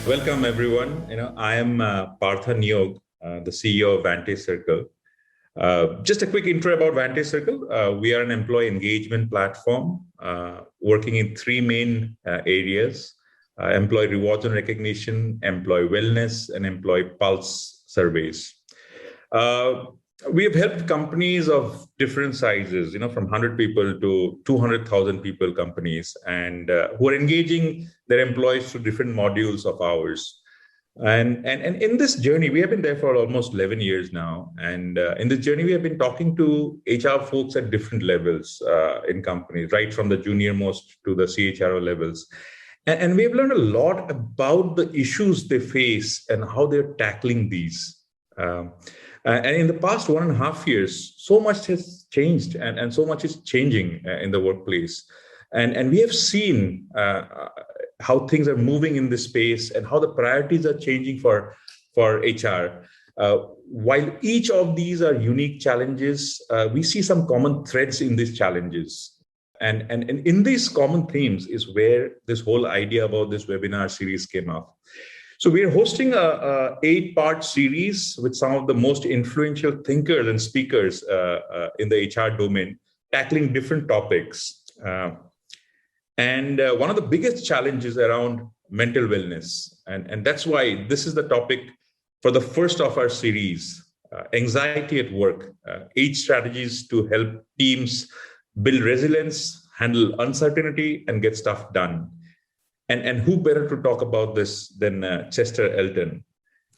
Welcome, everyone. I am Partha, the CEO of Vantage Circle. Just a quick intro about Vantage Circle. We are an employee engagement platform working in three main areas: employee rewards and recognition, employee wellness, and employee pulse surveys. We have helped companies of different sizes, from 100 people to 200,000 people companies, and who are engaging their employees through different modules of ours. And in this journey, we have been there for almost 11 years now. And in this journey, we have been talking to HR folks at different levels in companies, right from the junior most to the CHRO levels. And we have learned a lot about the issues they face and how they're tackling these. And in the past 1.5 years, so much has changed and so much is changing in the workplace. And we have seen how things are moving in this space and how the priorities are changing for HR. While each of these are unique challenges, we see some common threads in these challenges. And in these common themes is where this whole idea about this webinar series came up. So we are hosting a 8-part series with some of the most influential thinkers and speakers in the HR domain, tackling different topics. And one of the biggest challenges around mental wellness. And that's why this is the topic for the first of our series, anxiety at work, 8 strategies to help teams build resilience, handle uncertainty, and get stuff done. And who better to talk about this than Chester Elton?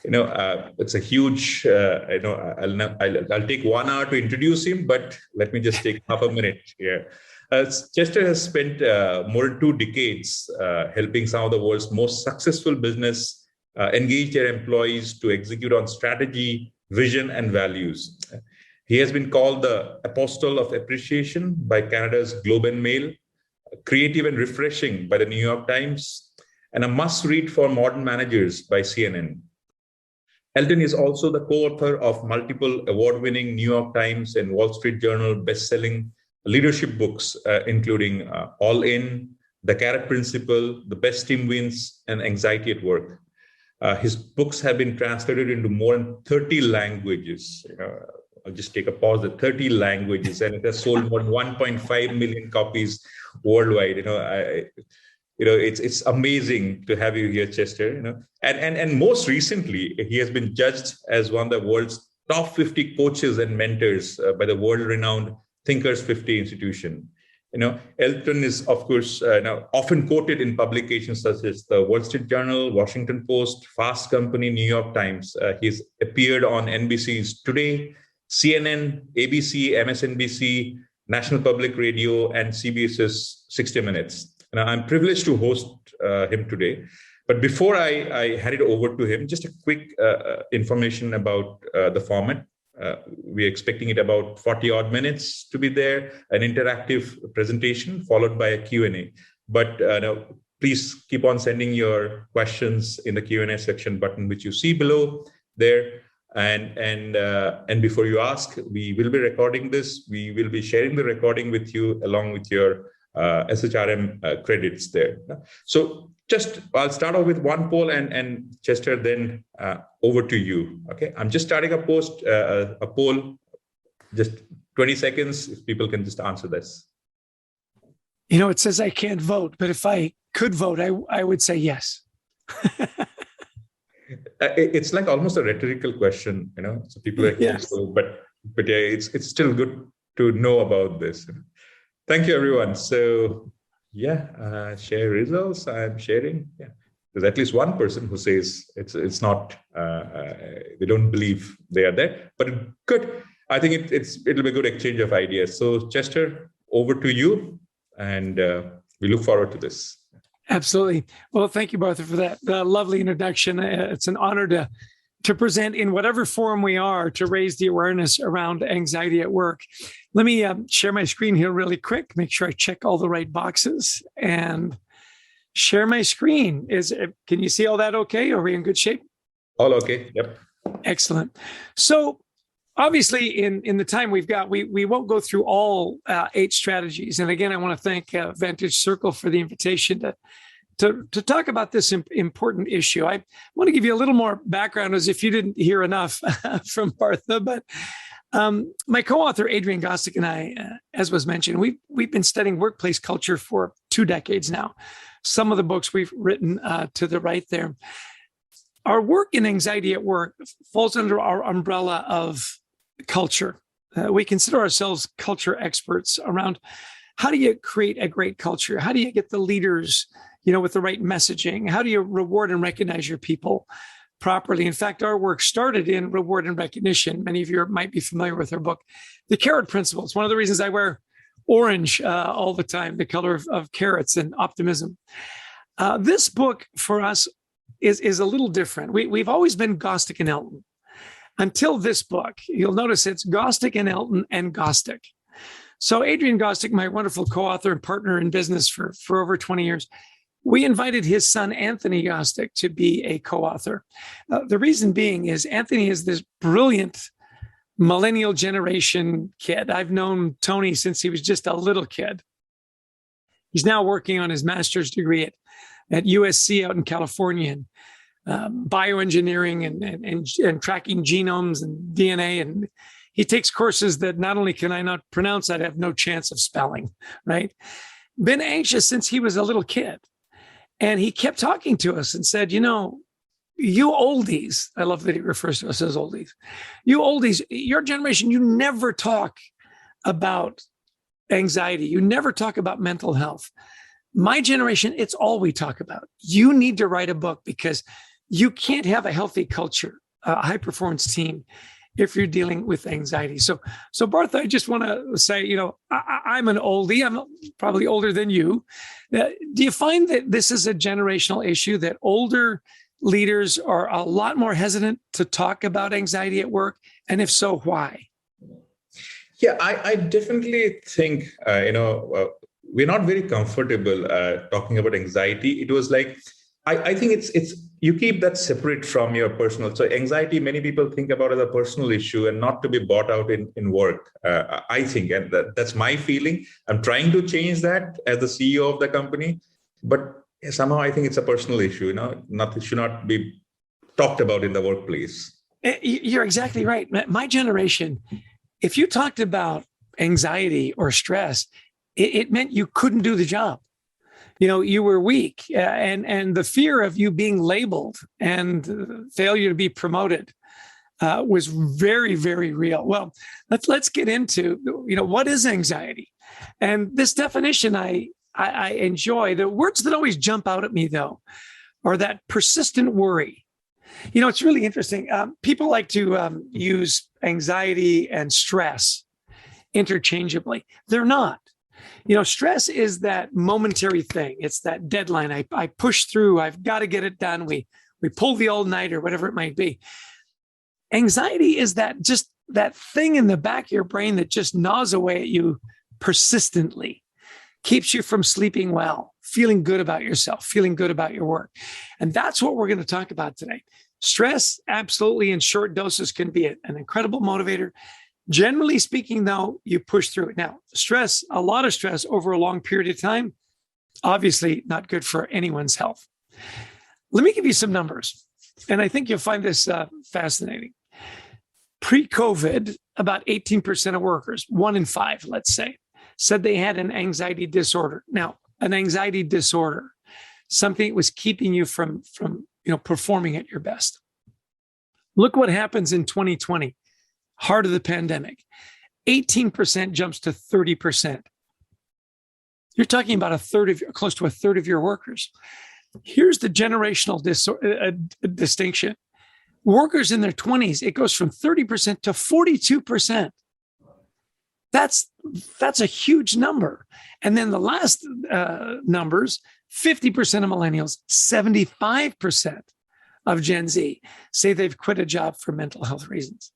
It's a huge, I'll take 1 hour to introduce him, but let me just take half a minute here. Chester has spent more than 2 decades helping some of the world's most successful business engage their employees to execute on strategy, vision, and values. He has been called the Apostle of Appreciation by Canada's Globe and Mail, creative and refreshing by the New York Times, and a must-read for modern managers by CNN. Elton is also the co-author of multiple award-winning New York Times and Wall Street Journal best-selling leadership books, including All In, The Carrot Principle, The Best Team Wins, and Anxiety at Work. His books have been translated into more than 30 languages. I'll just take a pause at 30 languages, and it has sold more than 1.5 million copies worldwide. It's amazing to have you here, Chester. And most recently, he has been judged as one of the world's top 50 coaches and mentors by the world-renowned Thinkers 50 institution. Elton is, of course, now often quoted in publications such as the Wall Street Journal, Washington Post, Fast Company, New York Times. He's appeared on NBC's Today, CNN, ABC, MSNBC, National Public Radio, and CBS's 60 Minutes. I'm privileged to host him today. But before I hand it over to him, just a quick information about the format. We're expecting it about 40-odd minutes to be there, an interactive presentation followed by a Q&A. But please keep on sending your questions in the Q&A section button, which you see below there. And before you ask, we will be recording this. We will be sharing the recording with you along with your SHRM credits there. So I'll start off with one poll, and Chester, then over to you. Okay, I'm just starting a poll, just 20 seconds. If people can just answer this. It says I can't vote, but if I could vote, I would say yes. It's like almost a rhetorical question, so people are yes. But yeah, it's still good to know about this. Thank you, everyone. So share results. I'm sharing. Yeah, there's at least one person who says it's not. They don't believe they are there, but good. I think it'll be a good exchange of ideas. So Chester, over to you, and we look forward to this. Absolutely. Well, thank you, Partha, for that lovely introduction. It's an honor to present in whatever forum we are to raise the awareness around anxiety at work. Let me share my screen here really quick, make sure I check all the right boxes and share my screen. Can you see all that okay? Are we in good shape? All okay. Yep. Excellent. So obviously, in the time we've got, we won't go through all 8 strategies. And again, I want to thank Vantage Circle for the invitation to talk about this important issue. I want to give you a little more background, as if you didn't hear enough from Partha. But my co-author Adrian Gostick and I, as was mentioned, we've been studying workplace culture for 2 decades now. Some of the books we've written to the right there. Our work in anxiety at work falls under our umbrella of culture. We consider ourselves culture experts around how do you create a great culture? How do you get the leaders, with the right messaging? How do you reward and recognize your people properly? In fact, our work started in reward and recognition. Many of you might be familiar with our book, The Carrot Principle. It's one of the reasons I wear orange all the time, the color of carrots and optimism. This book for us is a little different. We've always been Gostick and Elton. Until this book, you'll notice it's Gostick and Elton and Gostick. So Adrian Gostick, my wonderful co-author and partner in business for over 20 years, we invited his son, Anthony Gostick, to be a co-author. The reason being is Anthony is this brilliant millennial generation kid. I've known Tony since he was just a little kid. He's now working on his master's degree at USC out in California, and bioengineering and tracking genomes and DNA. And he takes courses that not only can I not pronounce, I'd have no chance of spelling, right? Been anxious since he was a little kid. And he kept talking to us and said, you oldies, I love that he refers to us as oldies. You oldies, your generation, you never talk about anxiety. You never talk about mental health. My generation, it's all we talk about. You need to write a book because you can't have a healthy culture, a high performance team, if you're dealing with anxiety. So Partha, I just want to say, I'm an oldie. I'm probably older than you. Do you find that this is a generational issue, that older leaders are a lot more hesitant to talk about anxiety at work? And if so, why? Yeah, I definitely think, we're not very comfortable talking about anxiety. It was like, I think it's you keep that separate from your personal. So anxiety, many people think about as a personal issue and not to be brought out in work. I think, and that's my feeling. I'm trying to change that as the CEO of the company, but somehow I think it's a personal issue. It should not be talked about in the workplace. You're exactly right. My generation, if you talked about anxiety or stress, it meant you couldn't do the job. You were weak, and the fear of you being labeled and failure to be promoted was very, very real. Well, let's get into, what is anxiety? And this definition I enjoy. The words that always jump out at me, though, are that persistent worry. It's really interesting. People like to use anxiety and stress interchangeably. They're not. Stress is that momentary thing. It's that deadline. I push through. I've got to get it done. We pull the all-nighter, whatever it might be. Anxiety is just that thing in the back of your brain that just gnaws away at you persistently, keeps you from sleeping well, feeling good about yourself, feeling good about your work. And that's what we're going to talk about today. Stress, absolutely, in short doses can be an incredible motivator. Generally speaking, though, you push through it. Now, stress, a lot of stress over a long period of time, obviously not good for anyone's health. Let me give you some numbers, and I think you'll find this fascinating. Pre-COVID, about 18% of workers, 1 in 5, let's say, said they had an anxiety disorder. Now, an anxiety disorder, something that was keeping you from performing at your best. Look what happens in 2020. Heart of the pandemic, 18% jumps to 30%. You're talking about close to a third of your workers. Here's the generational distinction. Workers in their 20s, it goes from 30% to 42%. That's a huge number. And then the last numbers, 50% of millennials, 75% of Gen Z say they've quit a job for mental health reasons.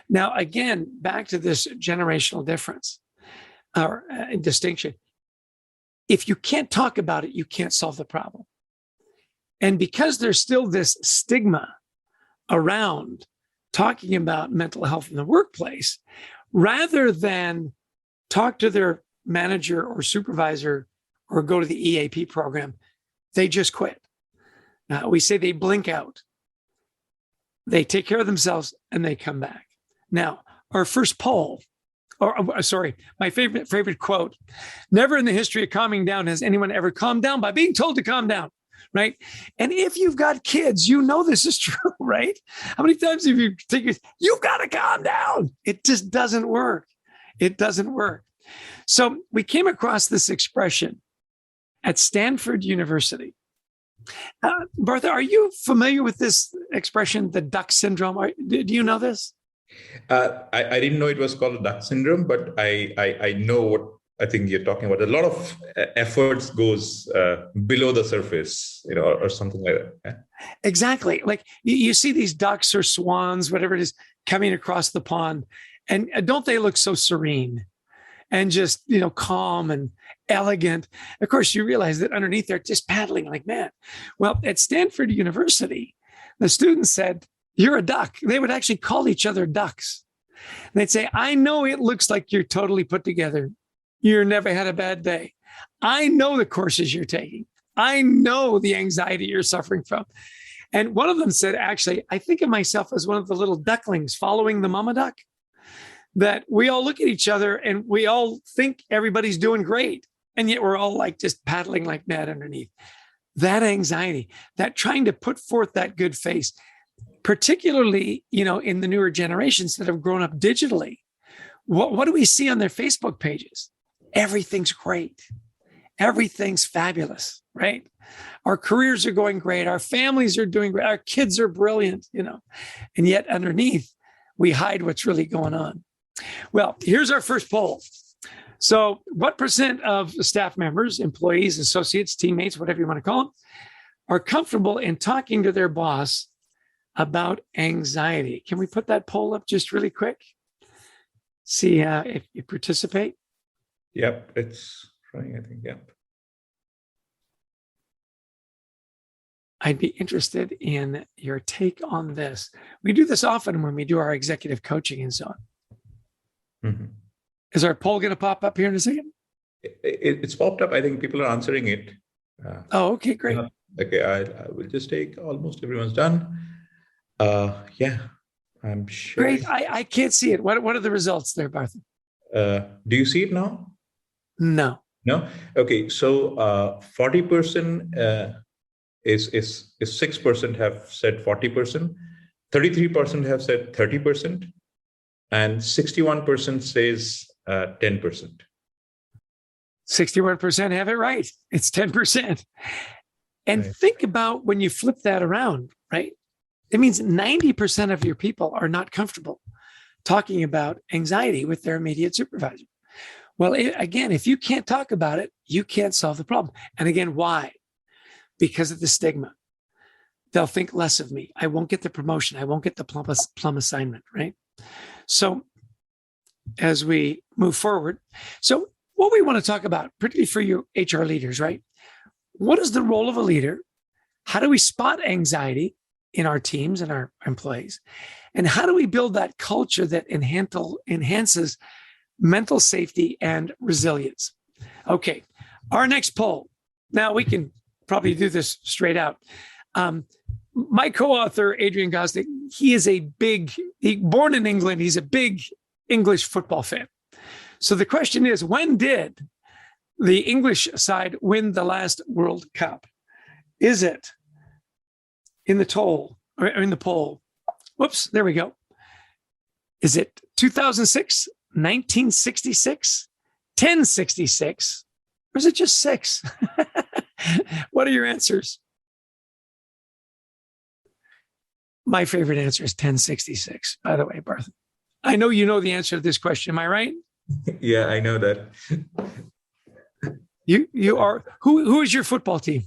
Now, again, back to this generational difference or distinction. If you can't talk about it, you can't solve the problem. And because there's still this stigma around talking about mental health in the workplace, rather than talk to their manager or supervisor or go to the EAP program, they just quit. We say they blink out. They take care of themselves and they come back. Now, our first poll, my favorite quote, never in the history of calming down has anyone ever calmed down by being told to calm down, right? And if you've got kids, you know this is true, right? How many times have you taken, you've got to calm down? It just doesn't work. It doesn't work. So we came across this expression at Stanford University. Partha, are you familiar with this expression, the duck syndrome? Do you know this? I didn't know it was called duck syndrome, but I know what I think you're talking about. A lot of efforts goes below the surface, or something like that. Yeah? Exactly. Like you see these ducks or swans, whatever it is, coming across the pond, and don't they look so serene and just, calm and elegant? Of course, you realize that underneath they're just paddling like mad. Well, at Stanford University, the students said, "You're a duck." They would actually call each other ducks. And they'd say, "I know it looks like you're totally put together. You're never had a bad day. I know the courses you're taking. I know the anxiety you're suffering from." And one of them said, actually, "I think of myself as one of the little ducklings following the mama duck, that we all look at each other and we all think everybody's doing great. And yet we're all like just paddling like mad underneath." That anxiety, that trying to put forth that good face, particularly, in the newer generations that have grown up digitally. What do we see on their Facebook pages? Everything's great. Everything's fabulous, right? Our careers are going great. Our families are doing great. Our kids are brilliant, and yet underneath we hide what's really going on. Well, here's our first poll. So what % of staff members, employees, associates, teammates, whatever you want to call them, are comfortable in talking to their boss about anxiety? Can we put that poll up just really quick? See if you participate. Yep, it's trying, I think, yep. I'd be interested in your take on this. We do this often when we do our executive coaching and so on. Mm-hmm. Is our poll going to pop up here in a second? It's popped up. I think people are answering it. Okay, great. Okay, I will just take almost everyone's done. Yeah, I'm sure. Great. I can't see it. What are the results there, Partha? Do you see it now? No. No? Okay, so 40% is 6% have said 40%, 33% have said 30%, and 61% says 10%. 61% have it right. It's 10%. And Right. Think about when you flip that around, right? It means 90% of your people are not comfortable talking about anxiety with their immediate supervisor. Well, again, if you can't talk about it, you can't solve the problem. And again, why? Because of the stigma. They'll think less of me. I won't get the promotion. I won't get the plum assignment, right? So as we move forward, so what we want to talk about, particularly for you HR leaders, right? What is the role of a leader? How do we spot anxiety in our teams and our employees? And how do we build that culture that enhances mental safety and resilience? Okay, our next poll. Now we can probably do this straight out. My co-author, Adrian Gosdick, he is born in England. He's a big English football fan. So the question is, when did the English side win the last World Cup? Is it in the poll? Whoops, there we go. Is it 2006, 1966, 1066, or is it just 6? What are your answers? My favorite answer is 1066, by the way, Partha. I know you know the answer to this question. Am I right? Yeah, I know that. You are. Who is your football team?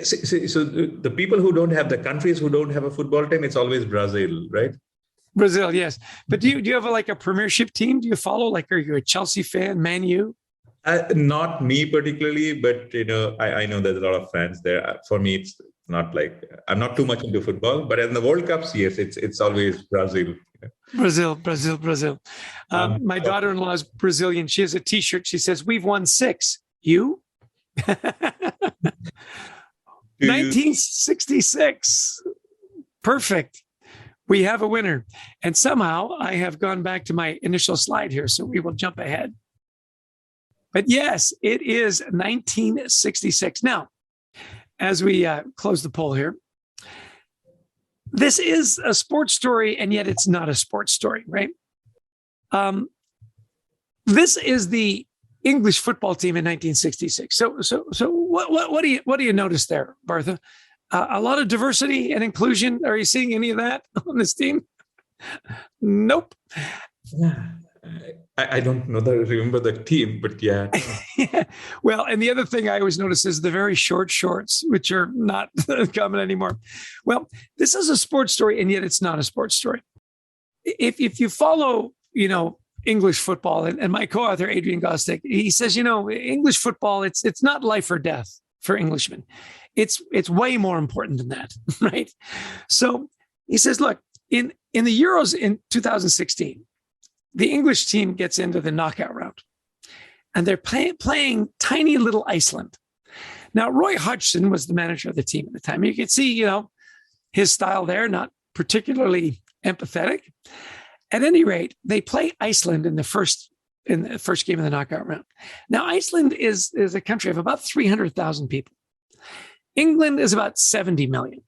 So the people who don't have, the countries who don't have a football team, it's always Brazil, right? Brazil, yes. But do you have a premiership team? Do you follow? Are you a Chelsea fan, Man U? Not me particularly, but I know there's a lot of fans there. For me, it's not I'm not too much into football, but in the World Cups, yes, it's always Brazil. Brazil. My daughter-in-law is Brazilian. She has a T-shirt. She says, "We've won 6. You?" 1966. Perfect. We have a winner. And somehow I have gone back to my initial slide here, so we will jump ahead. But yes, it is 1966. Now, as we close the poll here, this is a sports story, and yet it's not a sports story, right? This is the English football team in 1966. So what do you notice there, Partha? A lot of diversity and inclusion. Are you seeing any of that on this team? Nope. Yeah. I don't know that I remember the team, but yeah. Yeah. Well, and the other thing I always notice is the very short shorts, which are not common anymore. Well, this is a sports story, and yet it's not a sports story. If you follow, English football, and my co-author, Adrian Gostick, he says, English football, it's not life or death for Englishmen. It's way more important than that, right? So he says, look, in the Euros in 2016, the English team gets into the knockout round, and they're playing tiny little Iceland. Now, Roy Hodgson was the manager of the team at the time. You can see, his style there, not particularly empathetic. At any rate, they play Iceland in the first game of the knockout round. Now, Iceland is a country of about 300,000 people. England is about 70 million.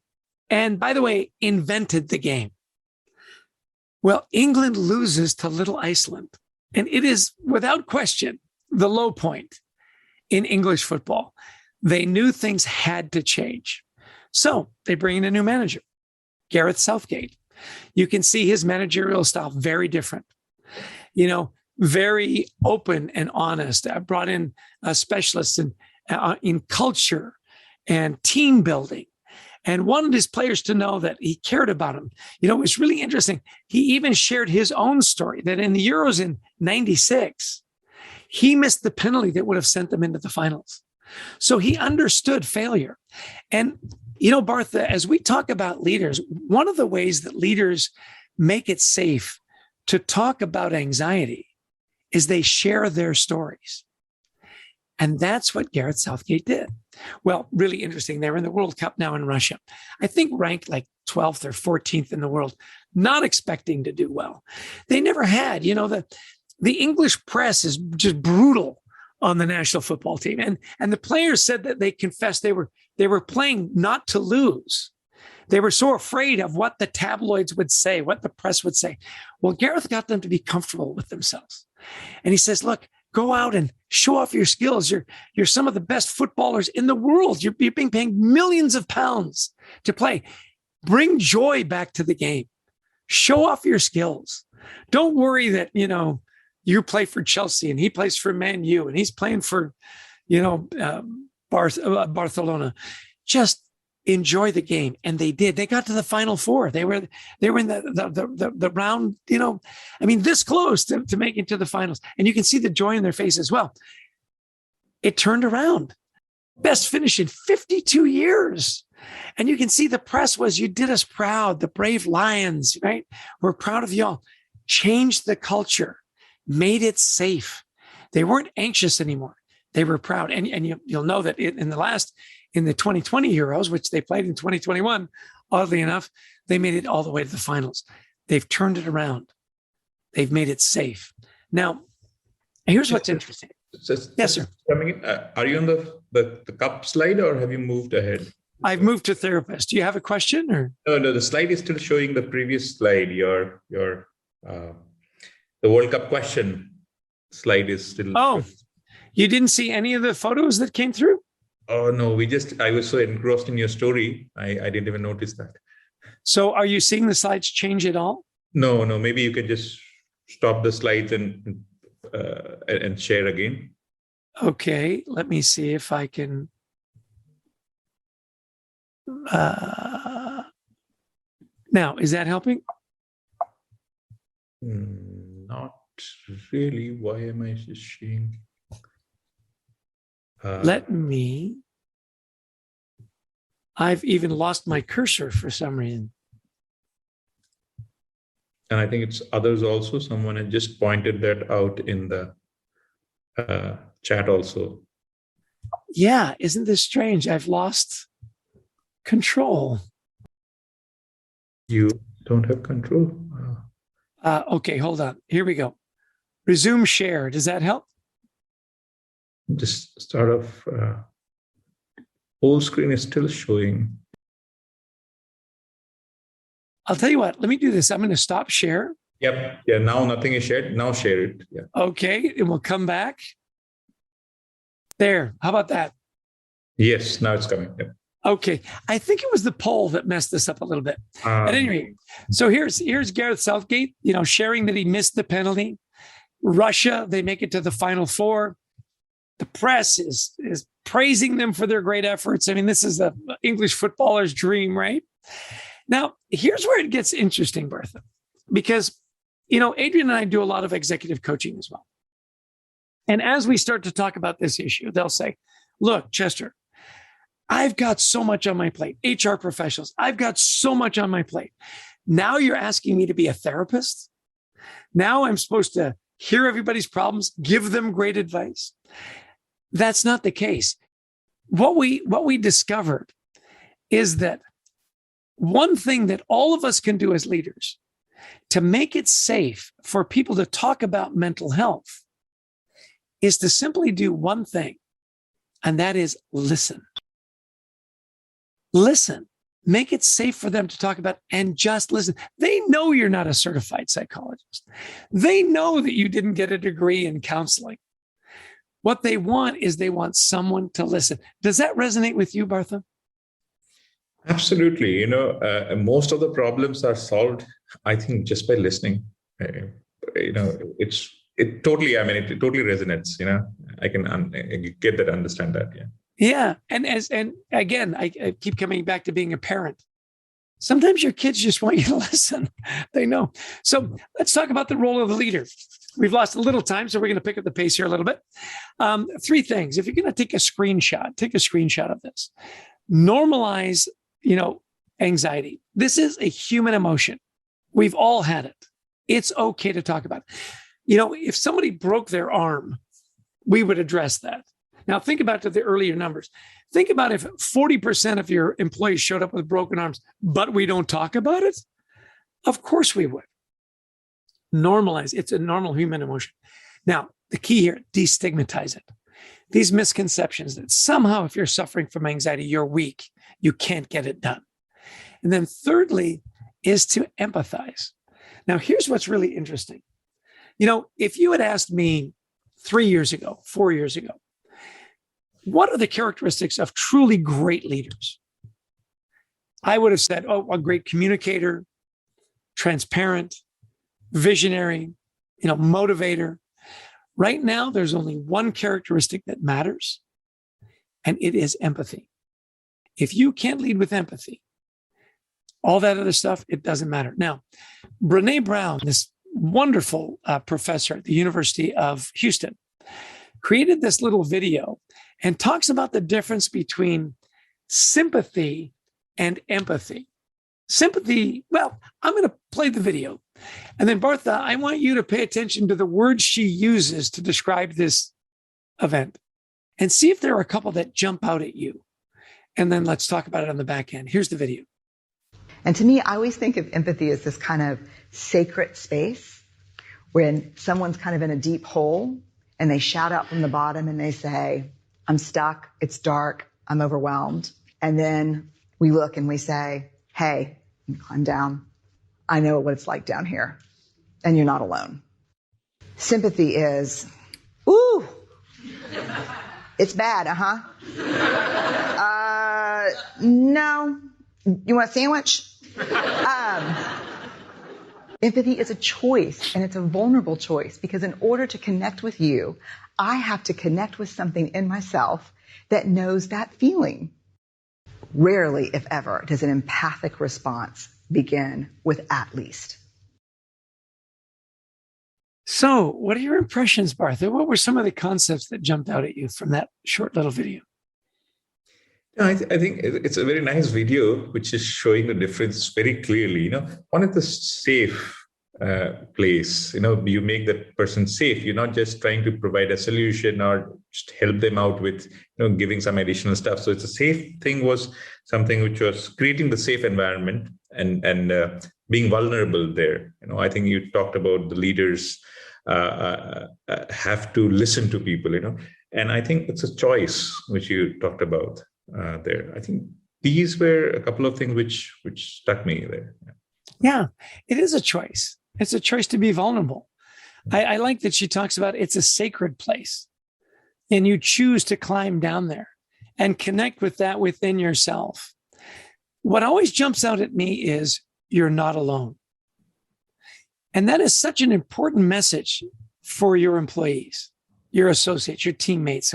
And by the way, invented the game. Well, England loses to little Iceland. And it is, without question, the low point in English football. They knew things had to change. So they bring in a new manager, Gareth Southgate. You can see his managerial style very different. Very open and honest. I brought in specialists in culture and team building, and wanted his players to know that he cared about them. It was really interesting. He even shared his own story that in the Euros in '96, he missed the penalty that would have sent them into the finals. So he understood failure. And, Partha, as we talk about leaders, one of the ways that leaders make it safe to talk about anxiety is they share their stories. And that's what Gareth Southgate did. Well, really interesting. They're in the World Cup now in Russia. I think ranked like 12th or 14th in the world, not expecting to do well. They never had, the English press is just brutal on the national football team. And the players said that they confessed they were playing not to lose. They were so afraid of what the tabloids would say, what the press would say. Well, Gareth got them to be comfortable with themselves. And he says, look, go out and show off your skills. You're some of the best footballers in the world. You're being paid millions of pounds to play. Bring joy back to the game. Show off your skills. Don't worry that, you play for Chelsea and he plays for Man U and he's playing for, Barcelona. Just enjoy the game. And they did. They got to the Final Four. They were in the round, this close to making it to the finals. And you can see the joy in their face as well. It turned around. Best finish in 52 years. And you can see the press was, you did us proud. The brave Lions, right? We're proud of y'all. Changed the culture, made it safe. They weren't anxious anymore. They were proud. And you'll know that in the 2020 Euros, which they played in 2021, oddly enough, they made it all the way to the finals. They've turned it around. They've made it safe. Now, here's what's interesting. Yes, sir. Coming in, are you on the cup slide, or have you moved ahead? I've moved to therapist. Do you have a question, or? No, the slide is still showing the previous slide. Your the World Cup question slide is still. Oh, you didn't see any of the photos that came through? Oh, no, I was so engrossed in your story. I didn't even notice that. So are you seeing the slides change at all? No, maybe you can just stop the slides and share again. Okay, let me see if I can. Now, is that helping? Not really. Why am I just seeing? I've even lost my cursor for some reason. And I think it's others also. Someone had just pointed that out in the chat also. yeah, isn't this strange? I've lost control. You don't have control. Okay, hold on. Here we go. Resume share. Does that help? Just start off. Whole screen is still showing. I'll tell you what, let me do this. I'm going to stop share. Yep. Yeah. Now nothing is shared. Now share it. Yeah. Okay. And we'll come back. There. How about that? Yes. Now it's coming. Yep. Okay. I think it was the poll that messed this up a little bit. At any rate, so here's Gareth Southgate, sharing that he missed the penalty. Russia, they make it to the Final Four. The press is praising them for their great efforts. I mean, this is the English footballer's dream, right? Now, here's where it gets interesting, Partha, because, Adrian and I do a lot of executive coaching as well. And as we start to talk about this issue, they'll say, look, Chester, I've got so much on my plate. HR professionals, I've got so much on my plate. Now you're asking me to be a therapist? Now I'm supposed to hear everybody's problems, give them great advice? That's not the case. What we discovered is that one thing that all of us can do as leaders to make it safe for people to talk about mental health is to simply do one thing, and that is listen. Listen. Make it safe for them to talk about and just listen. They know you're not a certified psychologist. They know that you didn't get a degree in counseling. What they want is they want someone to listen. Does that resonate with you, Partha? Absolutely. Most of the problems are solved, I think, just by listening. It totally resonates. I can get that, understand that. Yeah. Yeah. And again, I keep coming back to being a parent. Sometimes your kids just want you to listen. They know. So let's talk about the role of the leader. We've lost a little time, so we're going to pick up the pace here a little bit. 3 things. If you're going to take a screenshot of this. Normalize, anxiety. This is a human emotion. We've all had it. It's okay to talk about it. If somebody broke their arm, we would address that. Now, think about the earlier numbers. Think about if 40% of your employees showed up with broken arms, but we don't talk about it. Of course we would. Normalize. It's a normal human emotion. Now, the key here, de-stigmatize it. These misconceptions that somehow if you're suffering from anxiety, you're weak, you can't get it done. And then thirdly is to empathize. Now, here's what's really interesting. If you had asked me 3 years ago, 4 years ago, what are the characteristics of truly great leaders? I would have said, a great communicator, transparent, visionary, motivator. Right now, there's only one characteristic that matters, and it is empathy. If you can't lead with empathy, all that other stuff, it doesn't matter. Now, Brené Brown, this wonderful professor at the University of Houston, created this little video and talks about the difference between sympathy and empathy. Sympathy, I'm going to play the video. And then, Partha, I want you to pay attention to the words she uses to describe this event and see if there are a couple that jump out at you. And then let's talk about it on the back end. Here's the video. And to me, I always think of empathy as this kind of sacred space when someone's kind of in a deep hole and they shout out from the bottom and they say, I'm stuck, it's dark, I'm overwhelmed. And then we look and we say, hey, climb down. I know what it's like down here, and you're not alone. Sympathy is, ooh, it's bad, no, you want a sandwich? Empathy is a choice, and it's a vulnerable choice, because in order to connect with you, I have to connect with something in myself that knows that feeling. Rarely, if ever, does an empathic response begin with at least. So, what are your impressions, Partha? What were some of the concepts that jumped out at you from that short little video? I think it's a very nice video, which is showing the difference very clearly. One is the safe place. You make that person safe. You're not just trying to provide a solution or just help them out with giving some additional stuff. So it's a safe thing was something which was creating the safe environment and being vulnerable there. I think you talked about the leaders have to listen to people. And I think it's a choice which you talked about there. I think these were a couple of things which stuck me there. Yeah, it is a choice. It's a choice to be vulnerable. I like that she talks about it's a sacred place, and you choose to climb down there and connect with that within yourself. What always jumps out at me is you're not alone. And that is such an important message for your employees, your associates, your teammates,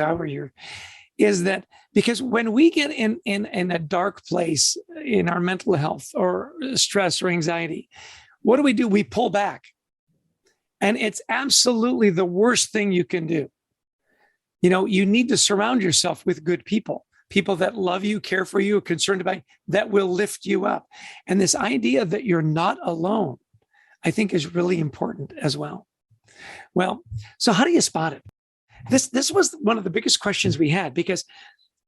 is that because when we get in a dark place in our mental health or stress or anxiety, what do? We pull back. And it's absolutely the worst thing you can do. You need to surround yourself with good people that love you, care for you, are concerned about you, that will lift you up. And this idea that you're not alone, I think, is really important as well. Well, so how do you spot it? This was one of the biggest questions we had, because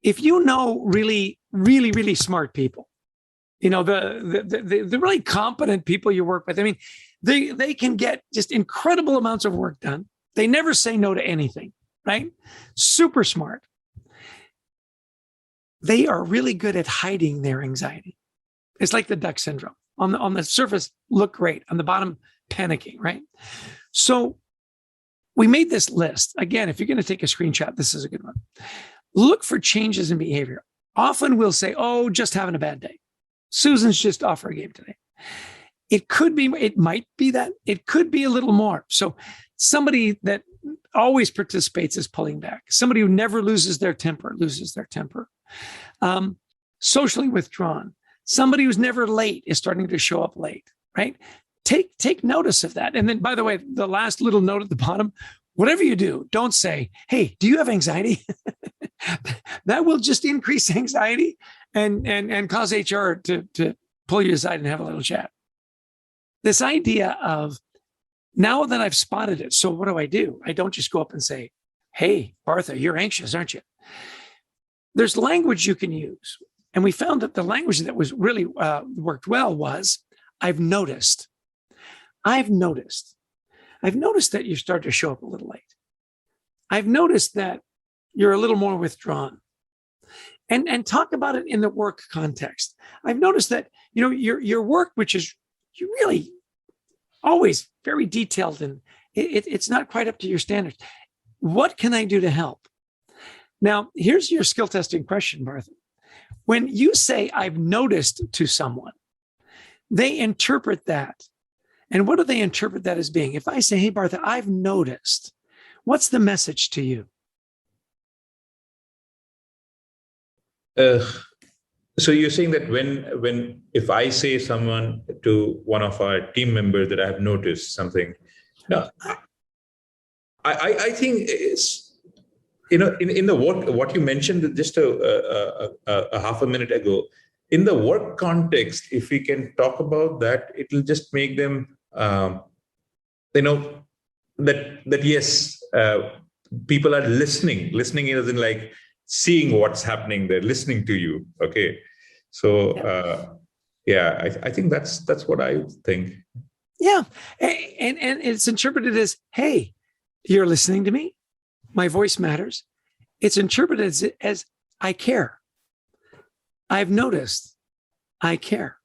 if you know really, really, really smart people, the really competent people you work with, I mean, they can get just incredible amounts of work done. They never say no to anything, right? Super smart. They are really good at hiding their anxiety. It's like the duck syndrome. On the surface, look great. On the bottom, panicking, right? So we made this list. Again, if you're going to take a screenshot, this is a good one. Look for changes in behavior. Often we'll say, oh, just having a bad day. Susan's just off her game today. It might be that. It could be a little more. So somebody that always participates is pulling back. Somebody who never loses their temper. Socially withdrawn. Somebody who's never late is starting to show up late, right? Take notice of that. And then, by the way, the last little note at the bottom, whatever you do, don't say, hey, do you have anxiety? That will just increase anxiety and cause HR to pull you aside and have a little chat. This idea of, now that I've spotted it, so what do? I don't just go up and say, hey, Partha, you're anxious, aren't you? There's language you can use. And we found that the language that was really worked well was, I've noticed that you start to show up a little late. I've noticed that you're a little more withdrawn. And talk about it in the work context. I've noticed that, your work, which is really always very detailed, and it's not quite up to your standards. What can I do to help? Now, here's your skill testing question, Partha. When you say, I've noticed to someone, they interpret that. And what do they interpret that as being? If I say, hey, Partha, I've noticed, what's the message to you? So you're saying that if I say someone to one of our team members that I have noticed something, no, I think it's, in the what you mentioned just a half a minute ago, in the work context, if we can talk about that, it will just make them, that yes, people are listening as in like seeing what's happening. They're listening to you. Okay. So, I think that's what I think. Yeah. And it's interpreted as, hey, you're listening to me. My voice matters. It's interpreted as I care. I've noticed. I care.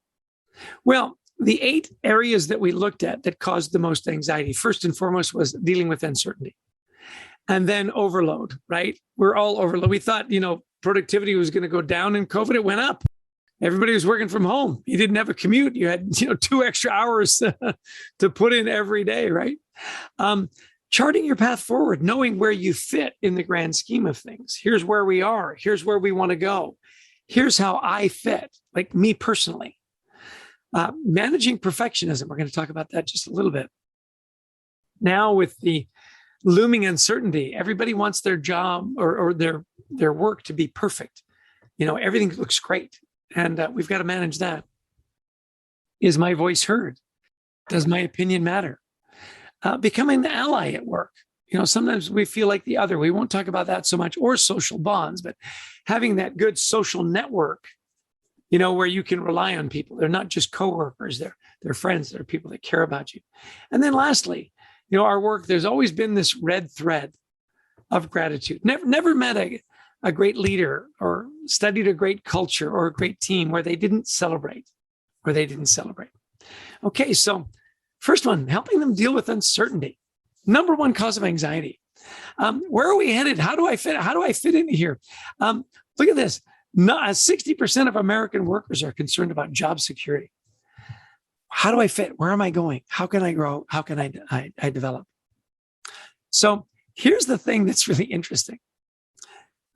Well, the 8 areas that we looked at that caused the most anxiety, first and foremost, was dealing with uncertainty. And then overload, right? We're all overload. We thought, productivity was going to go down in COVID. It went up. Everybody was working from home. You didn't have a commute. You had, 2 extra hours to put in every day, right? Charting your path forward, knowing where you fit in the grand scheme of things. Here's where we are. Here's where we want to go. Here's how I fit, like me personally. Managing perfectionism. We're going to talk about that just a little bit. Now with the looming uncertainty, everybody wants their job or their work to be perfect. Everything looks great. And we've got to manage that. Is my voice heard? Does my opinion matter? Becoming the ally at work. Sometimes we feel like the other. We won't talk about that so much, or social bonds, but having that good social network, where you can rely on people. They're not just coworkers, they're friends, they're people that care about you. And then lastly, our work, there's always been this red thread of gratitude. Never met a great leader or studied a great culture or a great team where they didn't celebrate. Okay, so first one, helping them deal with uncertainty. Number one cause of anxiety. Where are we headed? How do I fit in here? Look at this. 60% of American workers are concerned about job security. How do I fit? Where am I going? How can I grow? How can I develop? So here's the thing that's really interesting.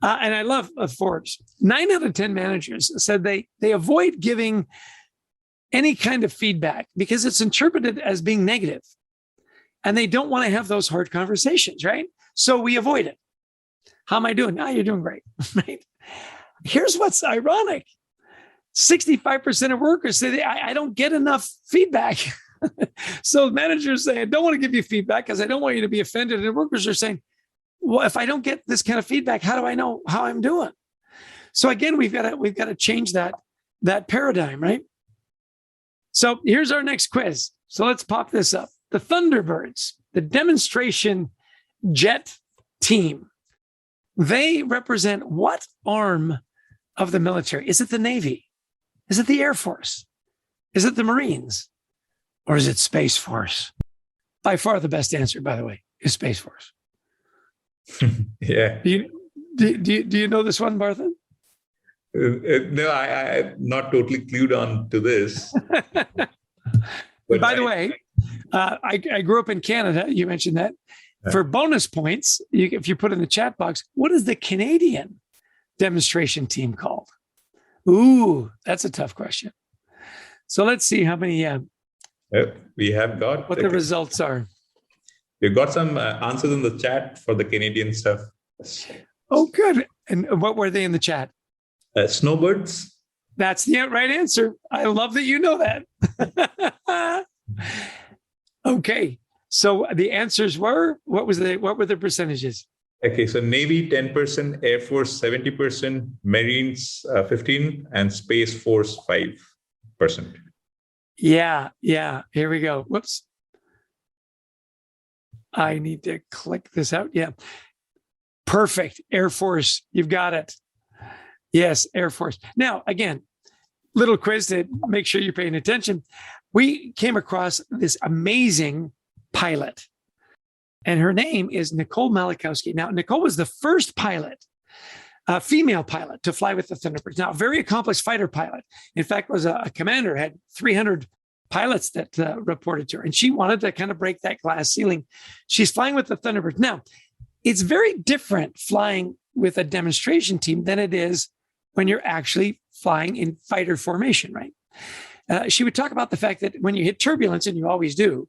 And I love Forbes. 9 out of 10 managers said they avoid giving any kind of feedback because it's interpreted as being negative. And they don't want to have those hard conversations, right? So we avoid it. How am I doing? You're doing great, right? Here's what's ironic. 65% of workers say I don't get enough feedback. So managers say, I don't want to give you feedback because I don't want you to be offended. And workers are saying, well, if I don't get this kind of feedback, how do I know how I'm doing? So again, we've got to change that paradigm, right? So here's our next quiz. So let's pop this up. The Thunderbirds, the demonstration jet team, they represent what arm of the military? Is it the Navy? Is it the Air Force? Is it the Marines? Or is it Space Force? By far the best answer, by the way, is Space Force. Yeah. Do you know this one, Partha? No, I'm not totally clued on to this. By the way, I grew up in Canada. You mentioned that. For bonus points, if you put in the chat box, what is the Canadian demonstration team called? Ooh, that's a tough question. So let's see how many. We have got what the results are. We've got some answers in the chat for the Canadian stuff. Oh, good. And what were they in the chat? Snowbirds. That's the right answer. I love that you know that. Okay. So the answers were, what were the percentages? Okay, so Navy 10%, Air Force 70%, Marines 15%, and Space Force 5%. Yeah. Here we go. Whoops. I need to click this out. Yeah. Perfect. Air Force. You've got it. Yes, Air Force. Now, again, little quiz to make sure you're paying attention. We came across this amazing pilot, and her name is Nicole Malachowski. Now, Nicole was the first pilot, female pilot, to fly with the Thunderbirds. Now, a very accomplished fighter pilot. In fact, was a commander, had 300 pilots that reported to her, and she wanted to kind of break that glass ceiling. She's flying with the Thunderbirds. Now, it's very different flying with a demonstration team than it is when you're actually flying in fighter formation, right? She would talk about the fact that when you hit turbulence, and you always do,